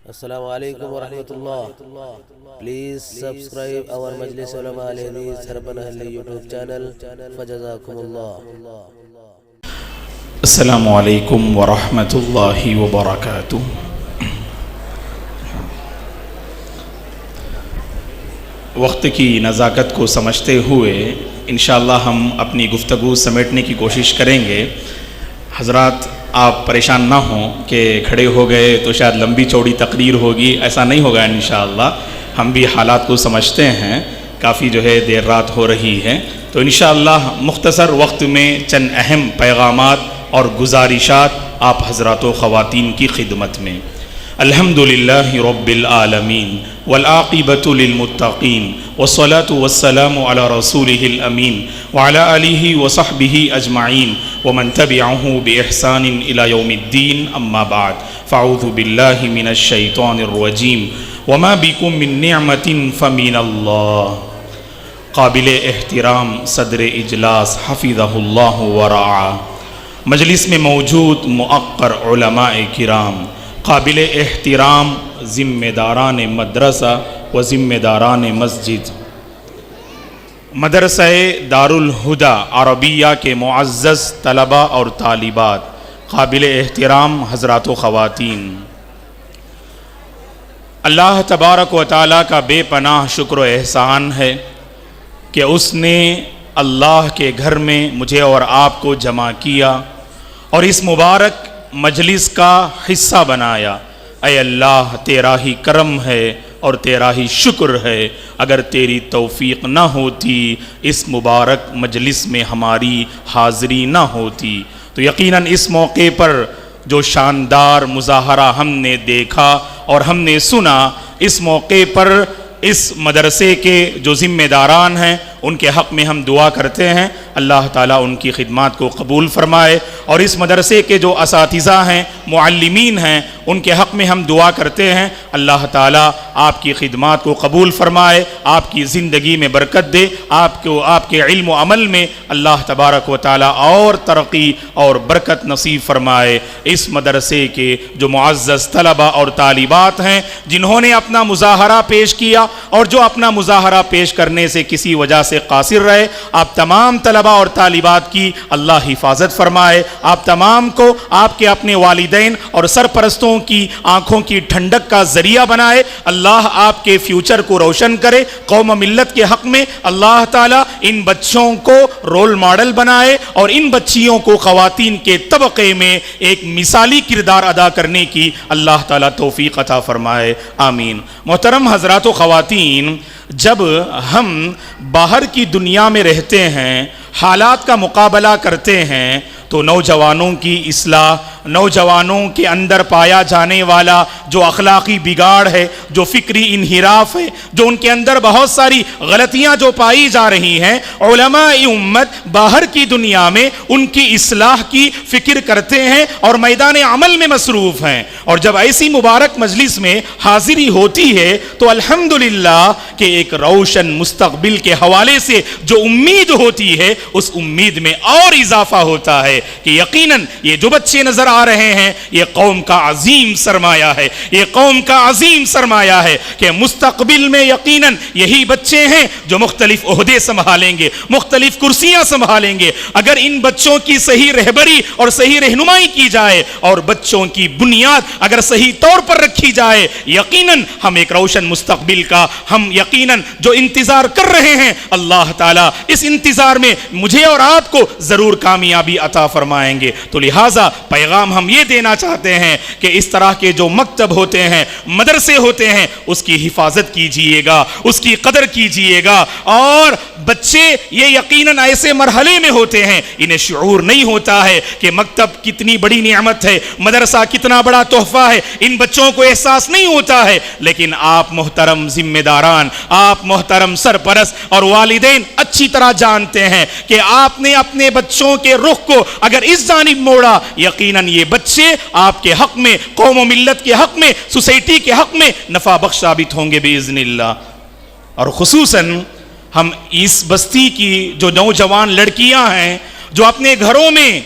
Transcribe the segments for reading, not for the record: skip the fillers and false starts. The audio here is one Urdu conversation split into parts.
السلام علیکم ورحمۃ اللہ. پلیز سبسکرائب our مجلس علماء الحدیث ہربن اہلی یوٹیوب چینل. فجزاکم اللہ. السلام علیکم ورحمۃ اللہ وبرکاتہ. وقت کی نزاکت کو سمجھتے ہوئے انشاءاللہ ہم اپنی گفتگو سمیٹنے کی کوشش کریں گے. حضرات آپ پریشان نہ ہوں کہ کھڑے ہو گئے تو شاید لمبی چوڑی تقریر ہوگی، ایسا نہیں ہوگا انشاءاللہ. ہم بھی حالات کو سمجھتے ہیں، کافی دیر رات ہو رہی ہے، تو انشاءاللہ مختصر وقت میں چند اہم پیغامات اور گزارشات آپ حضرات و خواتین کی خدمت میں. الحمدللہ رب العالمین والعاقبۃ للمتقین والصلاة والسلام علی رسولہ الامین وعلی آلہ وصحبہ اجمعین ومن تبعہ بإحسان الی یوم الدین. اما بعد فاعوذ باللہ من الشیطان الرجیم وما بکم من نعمت فمن اللہ. قابل احترام صدر اجلاس حفظہ اللہ ورعا، مجلس میں موجود مؤقر علماء کرام، قابل احترام ذمہ داران مدرسہ و ذمہ داران مسجد، مدرسہ دارالہدیٰ عربیہ کے معزز طلباء اور طالبات، قابل احترام حضرات و خواتین، اللہ تبارک و تعالیٰ کا بے پناہ شکر و احسان ہے کہ اس نے اللہ کے گھر میں مجھے اور آپ کو جمع کیا اور اس مبارک مجلس کا حصہ بنایا. اے اللہ تیرا ہی کرم ہے اور تیرا ہی شکر ہے. اگر تیری توفیق نہ ہوتی اس مبارک مجلس میں ہماری حاضری نہ ہوتی تو یقیناً اس موقع پر جو شاندار مظاہرہ ہم نے دیکھا اور ہم نے سنا، اس موقع پر اس مدرسے کے جو ذمہ داران ہیں ان کے حق میں ہم دعا کرتے ہیں اللہ تعالیٰ ان کی خدمات کو قبول فرمائے، اور اس مدرسے کے جو اساتذہ ہیں، معلمین ہیں، ان کے حق میں ہم دعا کرتے ہیں اللہ تعالیٰ آپ کی خدمات کو قبول فرمائے، آپ کی زندگی میں برکت دے، آپ کے علم و عمل میں اللہ تبارک و تعالیٰ اور ترقی اور برکت نصیب فرمائے. اس مدرسے کے جو معزز طلباء اور طالبات ہیں جنہوں نے اپنا مظاہرہ پیش کیا اور جو اپنا مظاہرہ پیش کرنے سے کسی وجہ سے قاصر رہے، آپ تمام طلباء اور طالبات کی اللہ حفاظت فرمائے. آپ تمام کو آپ کے اپنے والدین اور سرپرستوں کی آنکھوں کی ٹھنڈک کا ذریعہ بنائے. اللہ آپ کے فیوچر کو روشن کرے. قوم و ملت کے حق میں اللہ تعالیٰ ان بچوں کو رول ماڈل بنائے اور ان بچیوں کو خواتین کے طبقے میں ایک مثالی کردار ادا کرنے کی اللہ تعالیٰ توفیق عطا فرمائے. آمین. محترم حضرات و خواتین، جب ہم باہر کی دنیا میں رہتے ہیں، حالات کا مقابلہ کرتے ہیں، تو نوجوانوں کی اصلاح، نوجوانوں کے اندر پایا جانے والا جو اخلاقی بگاڑ ہے، جو فکری انحراف ہے، جو ان کے اندر بہت ساری غلطیاں جو پائی جا رہی ہیں، علماء امت باہر کی دنیا میں ان کی اصلاح کی فکر کرتے ہیں اور میدان عمل میں مصروف ہیں. اور جب ایسی مبارک مجلس میں حاضری ہوتی ہے تو الحمدللہ کہ ایک روشن مستقبل کے حوالے سے جو امید ہوتی ہے اس امید میں اور اضافہ ہوتا ہے کہ یقیناً یہ جو بچے نظر آ رہے ہیں یہ قوم کا عظیم سرمایہ ہے. یہ قوم کا عظیم سرمایہ ہے کہ مستقبل میں یقیناً یہی بچے ہیں جو مختلف عہدے سنبھالیں گے، مختلف کرسیاں سنبھالیں گے. اگر ان بچوں کی صحیح رہبری اور صحیح رہنمائی کی جائے اور بچوں کی بنیاد اگر صحیح طور پر رکھی جائے، یقیناً ہم ایک روشن مستقبل کا ہم یقیناً جو انتظار کر رہے ہیں اللہ تعالیٰ اس انتظار میں مجھے اور آپ کو ضرور کامیابی عطا فرمائیں گے. تو لہٰذا پیغام ہم یہ دینا چاہتے ہیں کہ اس طرح کے جو مکتب ہوتے ہیں، مدرسے ہوتے ہیں، اس کی حفاظت کیجئے گا، اس کی قدر کیجئے گا. اور بچے یہ یقیناً ایسے مرحلے میں ہوتے ہیں انہیں شعور نہیں ہوتا ہے کہ مکتب کتنی بڑی نعمت ہے، مدرسہ کتنا بڑا تحفہ ہے، ان بچوں کو احساس نہیں ہوتا ہے. لیکن آپ محترم ذمہ داران، آپ محترم سرپرست اور والدین اچھی طرح جانتے ہیں کہ آپ نے اپنے بچوں کے رخ کو اگر اس جانب موڑا، یقیناً یہ بچے آپ کے حق میں، قوم و ملت کے حق میں، سوسائٹی کے حق میں نفع بخش ثابت ہوں گے باذن اللہ. اور خصوصاً ہم اس بستی کی جو نوجوان لڑکیاں ہیں جو اپنے گھروں میں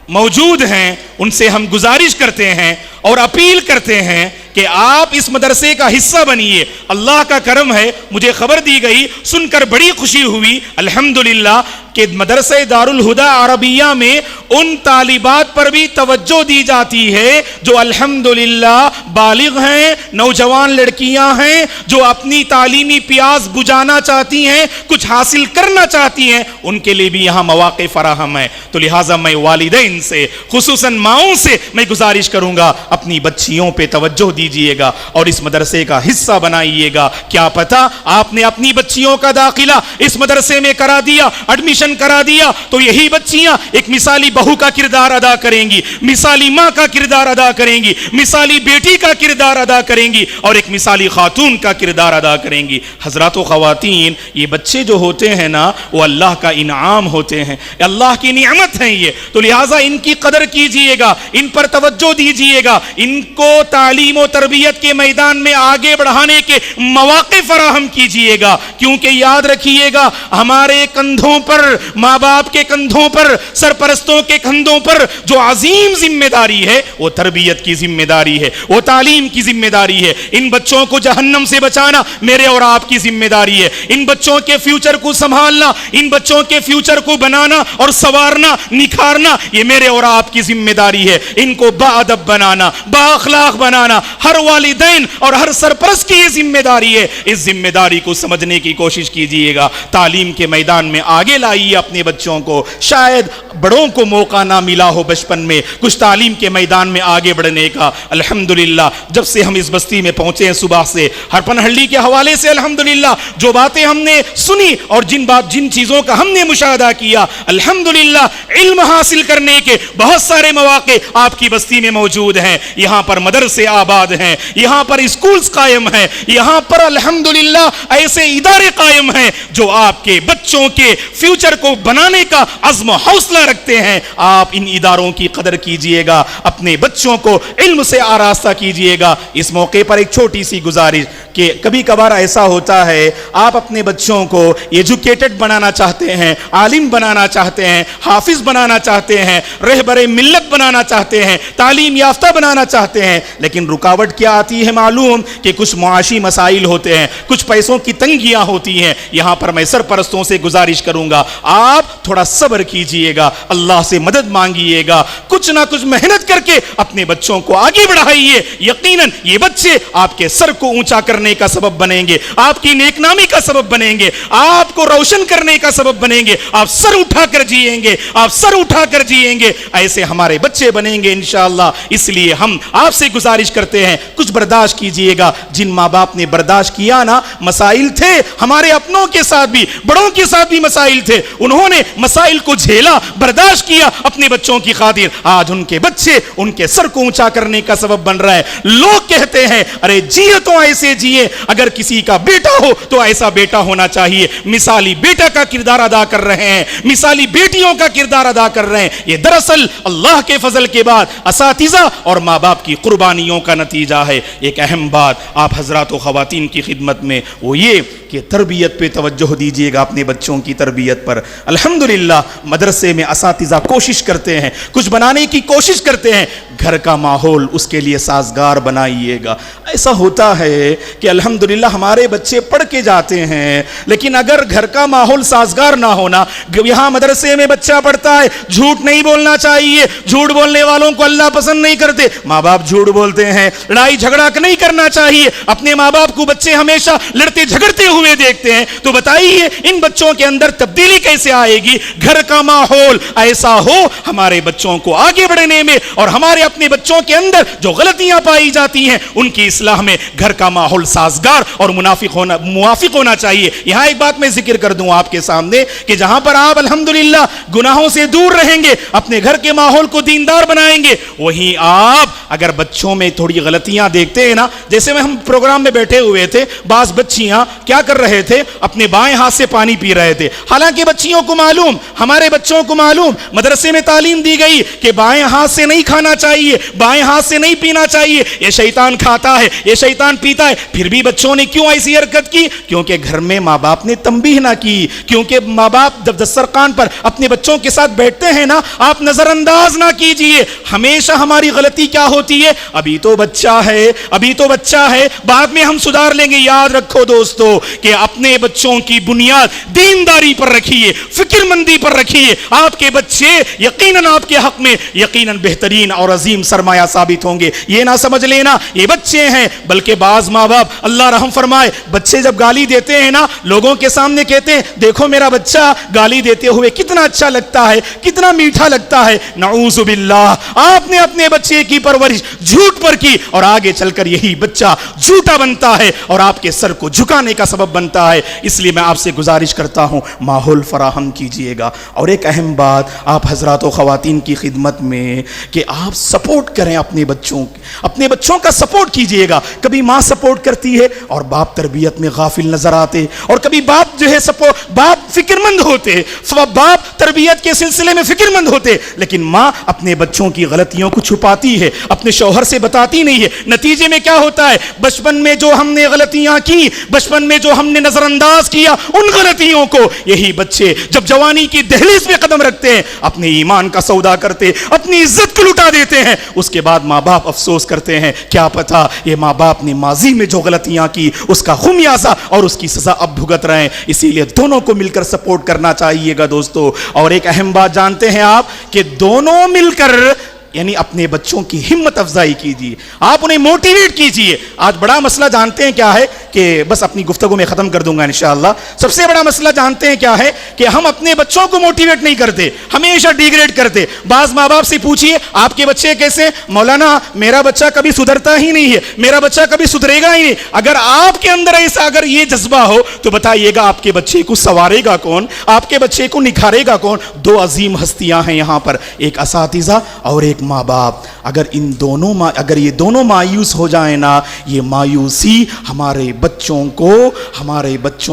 موجود ہیں ان سے ہم گزارش کرتے ہیں اور اپیل کرتے ہیں کہ آپ اس مدرسے کا حصہ بنیے. اللہ کا کرم ہے, مجھے خبر دی گئی, سن کر بڑی خوشی ہوئی الحمدللہ کہ مدرسہ دارالہدیٰ عربیہ میں ان طالبات پر بھی توجہ دی جاتی ہے جو الحمدللہ بالغ ہیں, نوجوان لڑکیاں ہیں, جو اپنی تعلیمی پیاس بجھانا چاہتی ہیں, کچھ حاصل کرنا چاہتی ہیں, ان کے لیے بھی یہاں مواقع فراہم ہیں. تو لہٰذا میں والدین سے, خصوصاً ماؤں سے میں گزارش کروں گا, اپنی بچیوں پہ توجہ دیجئے گا اور اس مدرسے کا حصہ بنائیے گا. کیا پتہ آپ نے اپنی بچیوں کا داخلہ اس مدرسے میں کرا دیا, ایڈمیشن کرا دیا, تو یہی بچیاں ایک مثالی بہو کا کردار ادا کریں گی, مثالی ماں کا کردار ادا کریں گی, مثالی بیٹی کا کردار ادا کریں گی, اور ایک مثالی خاتون کا کردار ادا کریں گی. حضرات و خواتین, یہ بچے جو ہوتے ہیں نا, وہ اللہ کا انعام ہوتے ہیں, اللہ کی نعمت ہیں یہ. تو لہٰذا ان کی قدر کیجئے گا, ان پر توجہ دیجئے گا, ان کو تعلیم و تربیت کے میدان میں آگے بڑھانے کے مواقع فراہم کیجئے گا. کیونکہ یاد رکھیے گا, ہمارے کندھوں پر, ماں باپ کے کندھوں پر, سرپرستوں کے کندھوں پر جو عظیم ذمہ داری ہے, وہ تربیت کی ذمہ داری ہے, وہ تعلیم کی ذمہ داری ہے. ان بچوں کو جہنم سے بچانا میرے اور آپ کی ذمہ داری ہے. ان بچوں کے فیوچر کو سنبھالنا, ان بچوں کے فیوچر کو بنانا اور سنوارنا, نکھارنا, یہ میرے اور آپ کی ذمہ داری ہے. ان کو با ادب بنانا, با اخلاق بنانا ہر والدین اور ہر سرپرست کی یہ ذمہ داری ہے. اس ذمہ داری کو سمجھنے کی کوشش کیجئے گا. تعلیم کے میدان میں آگے لائیے اپنے بچوں کو. شاید بڑوں کو موقع نہ ملا ہو بچپن میں کچھ تعلیم کے میدان میں آگے بڑھنے کا. الحمدللہ جب سے ہم اس بستی میں پہنچے ہیں صبح سے, ہرپن ہلڈی کے حوالے سے الحمدللہ جو باتیں ہم نے سنی اور جن چیزوں کا ہم نے مشاہدہ کیا, الحمدللہ علم حاصل کرنے کے بہت سارے مواقع آپ کی بستی میں موجود ہیں. یہاں پر مدرسے آباد ہیں, یہاں پر اسکولز قائم ہیں, یہاں پر الحمدللہ ایسے ادارے قائم ہیں جو آپ کے بچوں کے فیوچر کو بنانے کا عزم و حوصلہ رکھتے ہیں. آپ ان اداروں کی قدر کیجئے گا, اپنے بچوں کو علم سے آراستہ کیجئے گا. اس موقع پر ایک چھوٹی سی گزارش کہ کبھی کبھار ایسا ہوتا ہے آپ اپنے بچوں کو ایجوکیٹڈ بنانا چاہتے ہیں, عالم بنانا چاہتے ہیں, حافظ بنانا چاہتے ہیں, رہبر ملت بنانا چاہتے ہیں, تعلیم یافتہ بنانا چاہتے ہیں, لیکن رکاوٹ کیا آتی ہے معلوم کہ کچھ معاشی مسائل ہوتے ہیں, کچھ پیسوں کی تنگیاں ہوتی ہیں. یہاں پر میں سرپرستوں سے گزارش کروں گا, آپ تھوڑا صبر کیجئے گا, اللہ سے مدد مانگیے گا, کچھ نہ کچھ محنت کر کے اپنے بچوں کو آگے بڑھائیے. یقیناً یہ بچے آپ کے سر کو اونچا کرنے کا سبب بنیں گے, آپ کی نیک نامی کا سبب بنیں گے, آپ کو روشن کرنے کا سبب بنیں گے. آپ سر اٹھا کر جیئیں گے, آپ سر اٹھا کر جیئیں گے. ایسے ہمارے بچے بنیں گے انشاءاللہ. اس لیے ہم آپ سے گزارش کرتے ہیں, کچھ برداشت کیجئے گا. جن ماں باپ نے برداشت کیا نا, مسائل تھے ہمارے اپنوں کے ساتھ بھی, بڑوں کے ساتھ بھی مسائل تھے, انہوں نے مسائل کو جھیلا, برداشت کیا اپنے بچوں کی خاطر. آج ان کے بچے ان کے سر کو اونچا کرنے کا سبب بن رہا ہے. لوگ کہتے ہیں ارے جیے تو ایسے جیے, اگر کسی کا بیٹا ہو تو ایسا بیٹا ہونا چاہیے. مثالی بیٹا کا کردار ادا کر رہے ہیں, مثالی بیٹیوں کا کردار ادا کر رہے ہیں. یہ دراصل اللہ کے فضل کے بعد اساتذہ اور ماں باپ کی قربانیوں کا نتیجہ ہے. ایک اہم بات آپ حضرات و خواتین کی خدمت میں وہ یہ کہ تربیت پہ توجہ دیجئے گا, اپنے بچوں کی تربیت پر. الحمدللہ مدرسے میں اساتذہ کوشش کرتے ہیں, کچھ بنانے کی کوشش کرتے ہیں. گھر کا ماحول اس کے لیے سازگار بنائیے گا. ایسا ہوتا ہے کہ الحمدللہ ہمارے بچے پڑھ کے جاتے ہیں, لیکن اگر گھر کا ماحول سازگار نہ ہونا, یہاں مدرسے میں بچہ پڑھتا ہے, جھوٹ نہیں بولنا چاہیے, جھوٹ بولنے والوں کو اللہ پسند نہیں کرتے, ماں باپ جھوٹ بولتے ہیں, لڑائی جھگڑا نہیں کرنا چاہیے. اپنے ماں باپ کو بچے ہمیشہ لڑتے جھگڑتے ہوئے دیکھتے ہیں, تو بتائیے ان بچوں کے اندر تبدیلی کیسے آئے گی؟ گھر کا ماحول ایسا ہو ہمارے بچوں کو آگے بڑھنے میں, اور ہمارے اپنے بچوں کے اندر جو غلطیاں پائی جاتی ہیں ان کی اصلاح میں گھر کا ماحول سازگار اور موافق ہونا چاہیے. یہاں ایک بات میں ذکر کر دوں آپ کے سامنے کہ جہاں پر آپ الحمدللہ گناہوں سے دور رہیں گے, اپنے گھر کے ماحول کو دیندار بنائیں گے, وہیں آپ اگر بچوں میں تھوڑی غلطیاں دیکھتے ہیں نا, جیسے میں ہم پروگرام میں بیٹھے ہوئے تھے, بعض بچیاں کیا کر رہے تھے اپنے بائیں ہاتھ سے پانی پی رہے تھے، حالانکہ بچیوں کو معلوم، ہمارے بچوں کو معلوم، مدرسے میں تعلیم دی گئی کہ بائیں ہاتھ سے نہیں کھانا چاہیے، بائیں ہاتھ سے نہیں پینا چاہیے، یہ شیطان کھاتا ہے، یہ شیطان پیتا ہے. پھر بھی بچوں نے کیوں ایسی حرکت کی؟ کیونکہ گھر میں ماں باپ نے تنبیہ نہ کی. کیونکہ ماں باپ جب دسترخوان پر اپنے بچوں کے ساتھ بیٹھتے ہیں نا، آپ نظر انداز نہ کیجئے. ہمیشہ ہماری غلطی کیا ہوتی ہے؟ ابھی تو بچہ ہے، ابھی تو بچہ ہے، بعد میں ہم سدھار لیں گے. یاد رکھو دوستو کہ اپنے بچوں کی بنیاد دینداری پر رکھیے، فکر مندی پر رکھیے. آپ کے بچے یقیناً آپ کے حق میں یقیناً بہترین اور عظیم سرمایہ ثابت ہوں گے. یہ نہ سمجھ لینا یہ بچے ہیں، بلکہ بعض ماں باپ اللہ رحم فرمائے بچے جب گالی دیتے ہیں نا، لوگوں کے سامنے کہتے ہیں دیکھو میرا بچہ گالی دیتے ہوئے کتنا اچھا لگتا ہے، کتنا میٹھا لگتا ہے. نعوذ باللہ، آپ نے اپنے بچے کی پرورش جھوٹ پر کی اور آگے چل کر یہی بچہ جھوٹا بنتا ہے اور آپ کے سر کو جھکانے کا سبب بنتا ہے. اس لیے میں آپ سے گزارش کرتا ہوں ماحول فراہم کیجئے گا. اور ایک اہم بات آپ حضرات و خواتین کی خدمت میں کہ آپ سپورٹ کریں اپنے بچوں کا سپورٹ کیجئے گا. کبھی ماں سپورٹ کرتی ہے اور باپ تربیت میں غافل نظر آتے، اور کبھی باپ جو ہے باپ فکر مند ہوتے، باپ تربیت کے سلسلے میں فکر مند ہوتے، لیکن ماں اپنے بچوں کی غلطیوں کو چھپاتی ہے، اپنے شوہر سے بتاتی نہیں ہے. نتیجے میں کیا ہوتا ہے؟ بچپن میں جو ہم نے غلطیاں کی، بچپن میں جو ہم نے نظر انداز کیا ان غلطیوں کو، یہی بچے جب جوانی کی دہلیز پہ قدم رکھتے ہیں اپنے ایمان کا سودا کرتے، اپنی عزت کو لٹا دیتے ہیں. اس کے بعد ماں باپ افسوس کرتے ہیں، کیا پتا یہ ماں باپ نے ماضی میں جو غلطیاں کی اس کا خمیازہ اور اس کی سزا اب بھگت رہے ہیں. اسی لیے دونوں کو مل کر سپورٹ کرنا چاہیے گا دوستو. اور ایک اہم بات جانتے ہیں آپ کہ دونوں مل کر یعنی اپنے بچوں کی ہمت افزائی کیجیے، آپ انہیں موٹیویٹ کیجیے. آج بڑا مسئلہ جانتے ہیں کیا ہے کہ بس اپنی گفتگو میں ختم کر دوں گا انشاءاللہ. سب سے بڑا مسئلہ جانتے ہیں کیا ہے کہ ہم اپنے بچوں کو موٹیویٹ نہیں کرتے، ہمیشہ ڈیگریڈ کرتے. بعض ماں باپ سے پوچھئے آپ کے بچے کیسے؟ مولانا میرا بچہ کبھی سدھرتا ہی نہیں ہے، میرا بچہ کبھی سدھرے گا ہی نہیں. اگر آپ کے اندر ایسا اگر یہ جذبہ ہو تو بتائیے گا آپ کے بچے کو سنوارے گا کون، آپ کے بچے کو نکھارے گا کون؟ دو عظیم ہستیاں ہیں یہاں پر، ایک اساتذہ اور ایک ماں باپ. اگر یہ دونوں مایوس ہو جائیں نا، یہ مایوسی ہمارے بچوں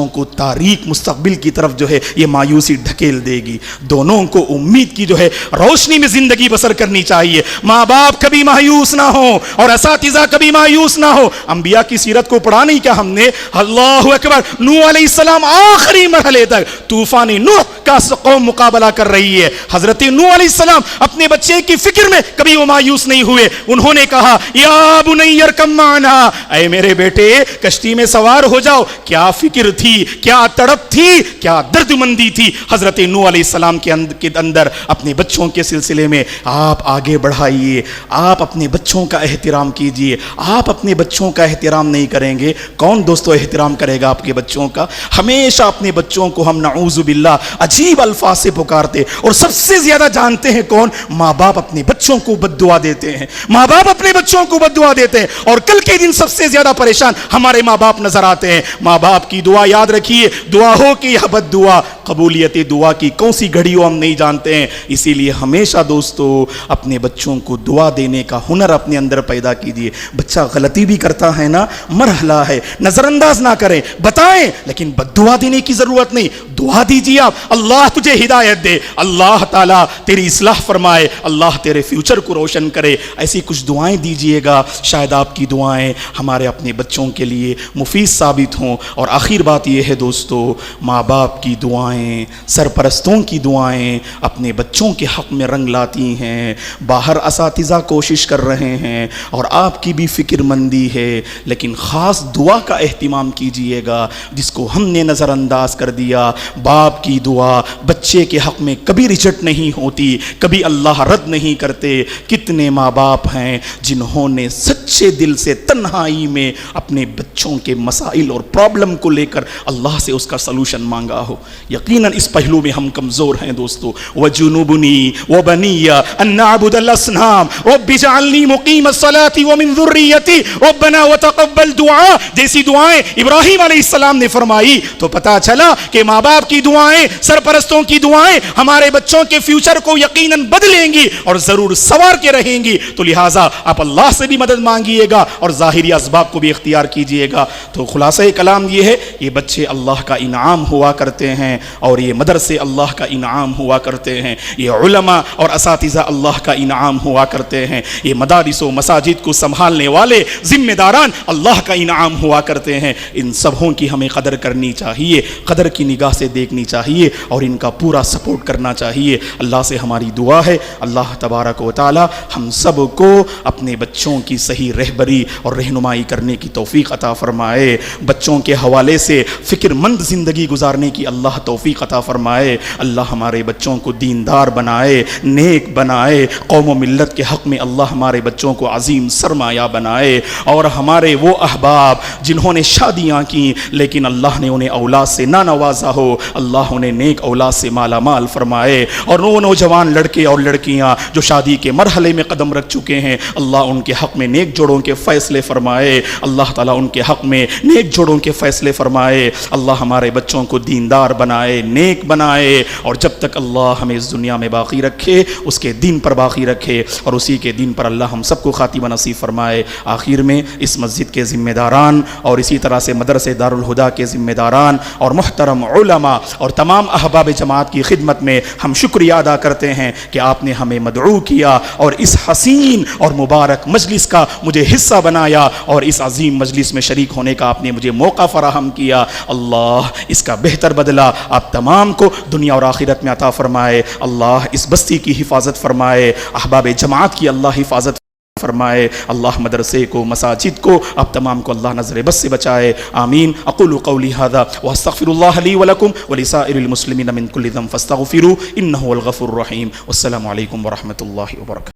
کو تاریک مستقبل کی طرف جو ہے یہ مایوسی ڈھکیل دے گی. دونوں کو امید کی جو ہے روشنی میں زندگی بسر کرنی چاہیے. ماں باپ کبھی مایوس نہ ہو اور اساتذہ کبھی مایوس نہ ہو. انبیاء کی سیرت کو پڑھا نہیں کیا ہم نے؟ اللہ اکبر، نوح علیہ السلام آخری مرحلے تک طوفان نوح کا قوم مقابلہ کر رہی ہے. حضرت نوح علیہ السلام اپنے بچے کی فکر میں کبھی وہ مایوس نہیں ہوئے. انہوں نے کہا یا بنی ارکب معنا، اے میرے بیٹے کشتی میں سوار ہو جاؤ. کیا فکر تھی، کیا تڑپ تھی، کیا درد مندی تھی حضرت نوح علیہ السلام کے اندر. اپنے بچوں کے سلسلے میں آپ آگے بڑھائیے، آپ اپنے بچوں کا احترام کیجئے. آپ اپنے بچوں کا احترام نہیں کریں گے کون دوستو احترام کرے گا آپ کے بچوں کا؟ ہمیشہ اپنے بچوں کو ہم نعوذ باللہ عجیب الفاظ سے پکارتے، اور سب سے زیادہ جانتے ہیں کون؟ ماں باپ اپنے بچوں کو بد دعا دیتے ہیں، ماں باپ اپنے بچوں کو بد دعا دیتے ہیں. اور کل کے دن سب سے زیادہ پریشان ہمارے ماں باپ نظر آتے ہیں. ماں باپ کی دعا یاد رکھیے، دعا ہو کہ یہ بد دعا، قبولیت دعا کی کون سی گھڑی ہو ہم نہیں جانتے ہیں. اسی لیے ہمیشہ دوستو اپنے بچوں کو دعا دینے کا ہنر اپنے اندر پیدا کیجیے. بچہ غلطی بھی کرتا ہے نا، مرحلہ ہے، نظر انداز نہ کریں، بتائیں، لیکن بد دعا دینے کی ضرورت نہیں. دعا دیجیے آپ، اللہ تجھے ہدایت دے، اللہ تعالیٰ تیری اصلاح فرمائے، اللہ تیرے فیوچر کو روشن کرے. ایسی کچھ دعائیں دیجئے گا، شاید آپ کی دعائیں ہمارے اپنے بچوں کے لیے مفید ثابت ہوں. اور آخر بات یہ ہے دوستو، ماں باپ کی دعائیں، سرپرستوں کی دعائیں اپنے بچوں کے حق میں رنگ لاتی ہیں. باہر اساتذہ کوشش کر رہے ہیں اور آپ کی بھی فکر مندی ہے، لیکن خاص دعا کا اہتمام کیجئے گا جس کو ہم نے نظر انداز کر دیا. باپ کی دعا بچے کے حق میں کبھی ریجیکٹ نہیں ہوتی، کبھی اللہ رد نہیں کرتے. کتنے ماں باپ ہیں جنہوں نے سچے دل سے تنہائی میں اپنے بچوں کے مسائل اور پرابلم کو لے کر اللہ سے اس کا سلوشن مانگا ہو. یقیناً اس پہلو میں ہم کمزور ہیں دوستو. وَجُنُوبُنِي وَبَنِيَّ أَن نَعْبُدَ الْأَصْنَامَ رَبِّ اجْعَلْنِي مُقِيمَ الصَّلَاةِ وَمِن ذُرِّيَّتِي رَبَّنَا وَتَقَبَّلْ دُعَاء جیسی دعائیں ابراہیم علیہ السلام نے فرمائی تو پتا چلا کہ ماں باپ کی دعائیں، سرپرستوں کی دعائیں ہمارے بچوں کے فیوچر کو یقیناً بدلیں گی اور ضرور سوار کے رہیں گی، تو لہٰذا آپ اللہ سے بھی مدد مانگیے گا اور ظاہری اسباب کو بھی اختیار کیجیے گا۔ تو خلاصہ کلام یہ ہے، یہ بچے اللہ کا انعام ہوا کرتے ہیں، اور یہ مدرسے اللہ کا انعام ہوا کرتے ہیں، یہ علماء اور اساتذہ اللہ کا انعام ہوا کرتے ہیں، یہ مدارس و مساجد کو سنبھالنے والے ذمہ داران اللہ کا انعام ہوا کرتے ہیں۔ ان سبوں کی ہمیں قدر کرنی چاہیے، قدر کی نگاہ سے دیکھنی چاہیے اور ان کا پورا سپورٹ کرنا چاہیے۔ اللہ سے ہماری دعا ہے اللہ تبارک و تعالی ہم سب کو اپنے بچوں کی صحیح رہبری اور رہنمائی کرنے کی توفیق عطا فرمائے، بچوں کے حوالے سے فکر مند زندگی گزارنے کی اللہ توفیق عطا فرمائے۔ اللہ ہمارے بچوں کو دیندار بنائے، نیک بنائے، قوم و ملت کے حق میں اللہ ہمارے بچوں کو عظیم سرمایہ بنائے، اور ہمارے وہ احباب جنہوں نے شادیاں کی لیکن اللہ نے انہیں اولاد سے نہ نوازا ہو، اللہ انہیں نیک اولاد سے مالا مال فرمائے، اور وہ نوجوان لڑکے اور لڑکیاں جو شادی کے مرحلے میں قدم رکھ چکے ہیں اللہ ان کے حق میں نیک جوڑوں کے فیصلے فرمائے، اللہ تعالیٰ ان کے حق میں نیک جوڑوں کے فیصلے فرمائے۔ اللہ ہمارے بچوں کو دیندار بنائے، نیک بنائے، اور جب تک اللہ ہمیں اس دنیا میں باقی رکھے اس کے دین پر باقی رکھے، اور اسی کے دین پر اللہ ہم سب کو خاتمہ نصیب فرمائے۔ آخر میں اس مسجد کے ذمہ داران اور اسی طرح سے مدرسے دارالہدیٰ کے ذمہ داران اور محترم علماء اور تمام احباب جماعت کی خدمت میں ہم شکریہ ادا کرتے ہیں کہ آپ نے ہمیں مدعو کیا اور اس حسین اور مبارک مجلس کا مجھے حصہ بنایا، اور اس عظیم مجلس میں شریک ہونے کا آپ نے مجھے موقع فراہم کیا۔ اللہ اس کا بہتر بدلہ آپ تمام کو دنیا اور آخرت میں عطا فرمائے۔ اللہ اس بستی کی حفاظت فرمائے، احباب جماعت کی اللہ حفاظت فرمائے، اللہ مدرسے کو، مساجد کو، آپ تمام کو اللہ نظر بس سے بچائے، آمین۔ اقول قولی ھذا واستغفر اللہ لی ولکم ولسائر المسلمین من کل ذنب فاستغفروا انہ هو الغفور الرحیم۔ والسلام علیکم ورحمۃ اللہ وبرکاتہ۔